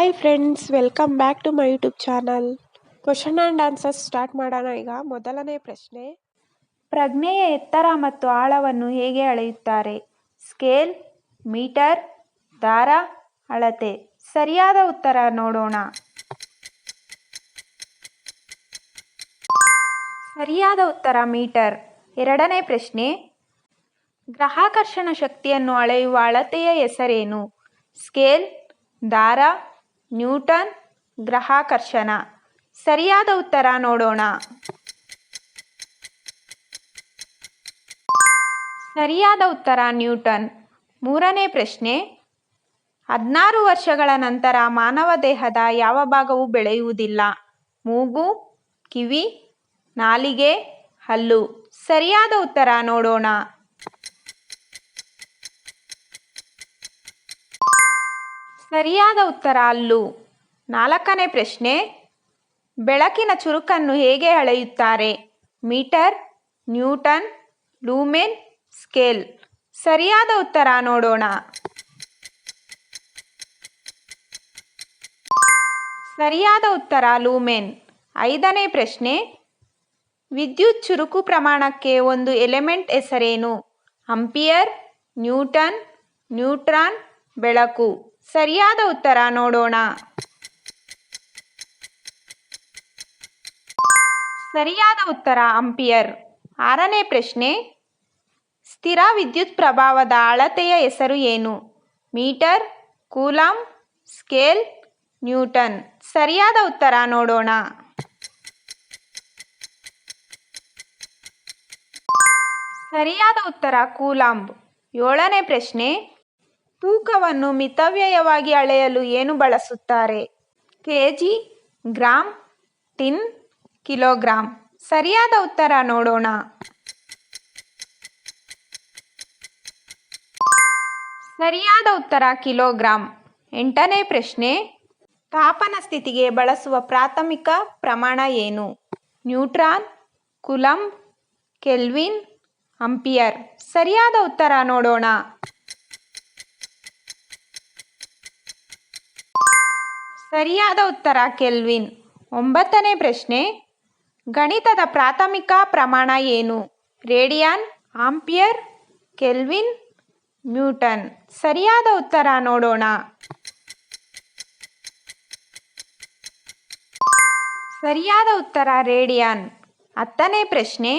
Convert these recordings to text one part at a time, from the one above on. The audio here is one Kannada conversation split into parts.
Hi friends, welcome back to my YouTube channel. Question and answers start ಮಾಡೋಣ. ಈಗ ಮೊದಲನೇ ಪ್ರಶ್ನೆ, ಪ್ರಜ್ಞೆಯ ಎತ್ತರ ಮತ್ತು ಆಳವನ್ನು ಹೇಗೆ ಅಳೆಯುತ್ತಾರೆ? ಸ್ಕೇಲ್, ಮೀಟರ್, ದಾರ, ಅಳತೆ. ಸರಿಯಾದ ಉತ್ತರ ನೋಡೋಣ. ಸರಿಯಾದ ಉತ್ತರ ಮೀಟರ್. ಎರಡನೇ ಪ್ರಶ್ನೆ, ಗ್ರಹಾಕರ್ಷಣ ಶಕ್ತಿಯನ್ನು ಅಳೆಯುವ ಅಳತೆಯ ಹೆಸರೇನು? ಸ್ಕೇಲ್, ದಾರ, ನ್ಯೂಟನ್, ಗ್ರಹಾಕರ್ಷಣ. ಸರಿಯಾದ ಉತ್ತರ ನೋಡೋಣ. ಸರಿಯಾದ ಉತ್ತರ ನ್ಯೂಟನ್. ಮೂರನೇ ಪ್ರಶ್ನೆ, 16 ವರ್ಷಗಳ ನಂತರ ಮಾನವ ದೇಹದ ಯಾವ ಭಾಗವು ಬೆಳೆಯುವುದಿಲ್ಲ? ಮೂಗು, ಕಿವಿ, ನಾಲಿಗೆ, ಹಲ್ಲು. ಸರಿಯಾದ ಉತ್ತರ ನೋಡೋಣ. ಸರಿಯಾದ ಉತ್ತರ ಹಲ್ಲು. ನಾಲ್ಕನೇ ಪ್ರಶ್ನೆ, ಬೆಳಕಿನ ಚುರುಕನ್ನು ಹೇಗೆ ಅಳೆಯುತ್ತಾರೆ? Meter, newton, lumen, scale. ಸರಿಯಾದ ಉತ್ತರ ನೋಡೋಣ. ಸರಿಯಾದ ಉತ್ತರ ಲೂಮೆನ್. ಐದನೇ ಪ್ರಶ್ನೆ, ವಿದ್ಯುತ್ ಚುರುಕು ಪ್ರಮಾಣಕ್ಕೆ ಒಂದು ಎಲಿಮೆಂಟ್ ಹೆಸರೇನು? ಆಂಪಿಯರ್, ನ್ಯೂಟನ್, ನ್ಯೂಟ್ರಾನ್, ಬೆಳಕು. ಸರಿಯಾದ ಉತ್ತರ ನೋಡೋಣ. ಸರಿಯಾದ ಉತ್ತರ ಆಂಪಿಯರ್. ಆರನೇ ಪ್ರಶ್ನೆ, ಸ್ಥಿರ ವಿದ್ಯುತ್ ಪ್ರಭಾವದ ಅಳತೆಯ ಹೆಸರು ಏನು? Meter, coulomb, scale, newton. ಸರಿಯಾದ ಉತ್ತರ ನೋಡೋಣ. ಸರಿಯಾದ ಉತ್ತರ ಕೂಲಂಬ್. ಏಳನೇ ಪ್ರಶ್ನೆ, ತೂಕವನ್ನು ಮಿತವ್ಯಯವಾಗಿ ಅಳೆಯಲು ಏನು ಬಳಸುತ್ತಾರೆ? KG, gram, tin, kilogram. ಸರಿಯಾದ ಉತ್ತರ ನೋಡೋಣ. ಸರಿಯಾದ ಉತ್ತರ ಕಿಲೋಗ್ರಾಂ. ಎಂಟನೇ ಪ್ರಶ್ನೆ, ತಾಪನ ಸ್ಥಿತಿಗೆ ಬಳಸುವ ಪ್ರಾಥಮಿಕ ಪ್ರಮಾಣ ಏನು? Neutron, coulomb, kelvin, ampere. ಸರಿಯಾದ ಉತ್ತರ ನೋಡೋಣ. ಸರಿಯಾದ ಉತ್ತರ ಕೆಲ್ವಿನ್. ಒಂಬತ್ತನೇ ಪ್ರಶ್ನೆ, ಗಣಿತದ ಪ್ರಾಥಮಿಕ ಪ್ರಮಾಣ ಏನು? Radian, ampere, kelvin, Newton. ಸರಿಯಾದ ಉತ್ತರ ನೋಡೋಣ. ಸರಿಯಾದ ಉತ್ತರ ರೇಡಿಯನ್. ಹತ್ತನೇ ಪ್ರಶ್ನೆ,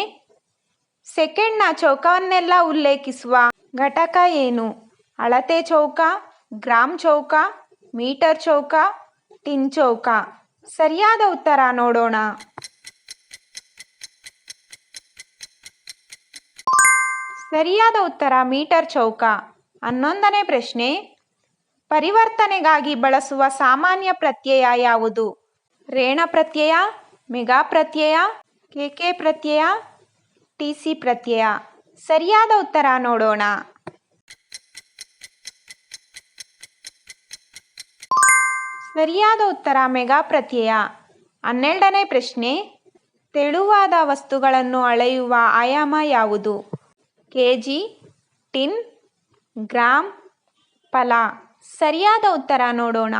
ಸೆಕೆಂಡ್ನ ಚೌಕವನ್ನೆಲ್ಲ ಉಲ್ಲೇಖಿಸುವ ಘಟಕ ಏನು? ಅಳತೆ ಚೌಕ, ಗ್ರಾಂ ಚೌಕ, ಮೀಟರ್ ಚೌಕ, ಟಿನ್ ಚೌಕ. ಸರಿಯಾದ ಉತ್ತರ ನೋಡೋಣ. ಸರಿಯಾದ ಉತ್ತರ ಮೀಟರ್ ಚೌಕ. 11ನೇ ಪ್ರಶ್ನೆ, ಪರಿವರ್ತನೆಗಾಗಿ ಬಳಸುವ ಸಾಮಾನ್ಯ ಪ್ರತ್ಯಯ ಯಾವುದು? ರೇಣ ಪ್ರತ್ಯಯ, ಮೆಗಾ ಪ್ರತ್ಯಯ, ಕೆಕೆ ಪ್ರತ್ಯಯ, ಟಿಸಿ ಪ್ರತ್ಯಯ. ಸರಿಯಾದ ಉತ್ತರ ನೋಡೋಣ. ಸರಿಯಾದ ಉತ್ತರ ಮೆಗಾ ಪ್ರತ್ಯಯ. 12ನೇ ಪ್ರಶ್ನೆ, ತೆಳುವಾದ ವಸ್ತುಗಳನ್ನು ಅಳೆಯುವ ಆಯಾಮ ಯಾವುದು? ಕೆಜಿ, ಟಿನ್, ಗ್ರಾಂ, ಫಲ. ಸರಿಯಾದ ಉತ್ತರ ನೋಡೋಣ.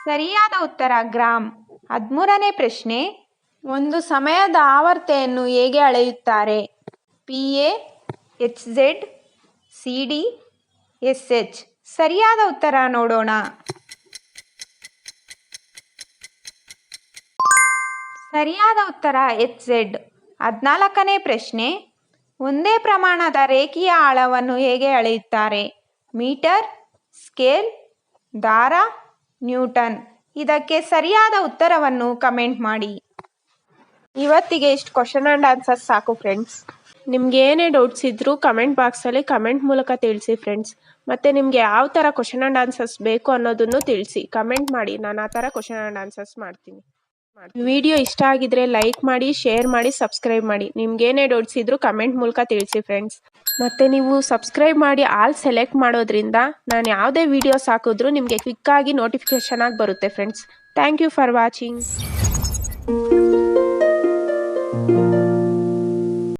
ಸರಿಯಾದ ಉತ್ತರ ಗ್ರಾಂ. 13ನೇ ಪ್ರಶ್ನೆ, ಒಂದು ಸಮಯದ ಆವರ್ತನೆಯನ್ನು ಹೇಗೆ ಅಳೆಯುತ್ತಾರೆ? PA, HZ, CD, SH. ಸರಿಯಾದ ಉತ್ತರ ನೋಡೋಣ. ಸರಿಯಾದ ಉತ್ತರ HZ. 14ನೇ ಪ್ರಶ್ನೆ, ಒಂದೇ ಪ್ರಮಾಣದ ರೇಖೆಯ ಆಳವನ್ನು ಹೇಗೆ ಅಳೆಯುತ್ತಾರೆ? ಮೀಟರ್, ಸ್ಕೇಲ್, ದಾರ, ನ್ಯೂಟನ್. ಇದಕ್ಕೆ ಸರಿಯಾದ ಉತ್ತರವನ್ನು ಕಮೆಂಟ್ ಮಾಡಿ. ಇವತ್ತಿಗೆ ಇಷ್ಟು ಕ್ವಶನ್ ಆ್ಯಂಡ್ ಆನ್ಸರ್ಸ್ ಸಾಕು ಫ್ರೆಂಡ್ಸ್. ನಿಮ್ಗೆ ಏನೇ ಡೌಟ್ಸ್ ಇದ್ದರೂ ಕಮೆಂಟ್ ಬಾಕ್ಸಲ್ಲಿ ಕಮೆಂಟ್ ಮೂಲಕ ತಿಳಿಸಿ ಫ್ರೆಂಡ್ಸ್. ಮತ್ತು ನಿಮಗೆ ಯಾವ ಥರ ಕ್ವಶನ್ ಆ್ಯಂಡ್ ಆನ್ಸರ್ಸ್ ಬೇಕು ಅನ್ನೋದನ್ನು ತಿಳಿಸಿ, ಕಮೆಂಟ್ ಮಾಡಿ. ನಾನು ಆ ಥರ ಕ್ವಶನ್ ಆ್ಯಂಡ್ ಆನ್ಸರ್ಸ್ ಮಾಡ್ತೀನಿ. ವಿಡಿಯೋ ಇಷ್ಟ ಆಗಿದ್ರೆ ಲೈಕ್ ಮಾಡಿ, ಶೇರ್ ಮಾಡಿ, ಸಬ್ಸ್ಕ್ರೈಬ್ ಮಾಡಿ. ನಿಮ್ಗೇನೇ ಡೌಟ್ಸ್ ಇದ್ದರೂ ಕಮೆಂಟ್ ಮೂಲಕ ತಿಳಿಸಿ ಫ್ರೆಂಡ್ಸ್. ಮತ್ತು ನೀವು ಸಬ್ಸ್ಕ್ರೈಬ್ ಮಾಡಿ ಆಲ್ ಸೆಲೆಕ್ಟ್ ಮಾಡೋದ್ರಿಂದ ನಾನು ಯಾವುದೇ ವೀಡಿಯೋಸ್ ಹಾಕಿದ್ರೂ ನಿಮಗೆ ಕ್ವಿಕ್ಕಾಗಿ ನೋಟಿಫಿಕೇಷನ್ ಆಗಿ ಬರುತ್ತೆ friends. Thank you for watching.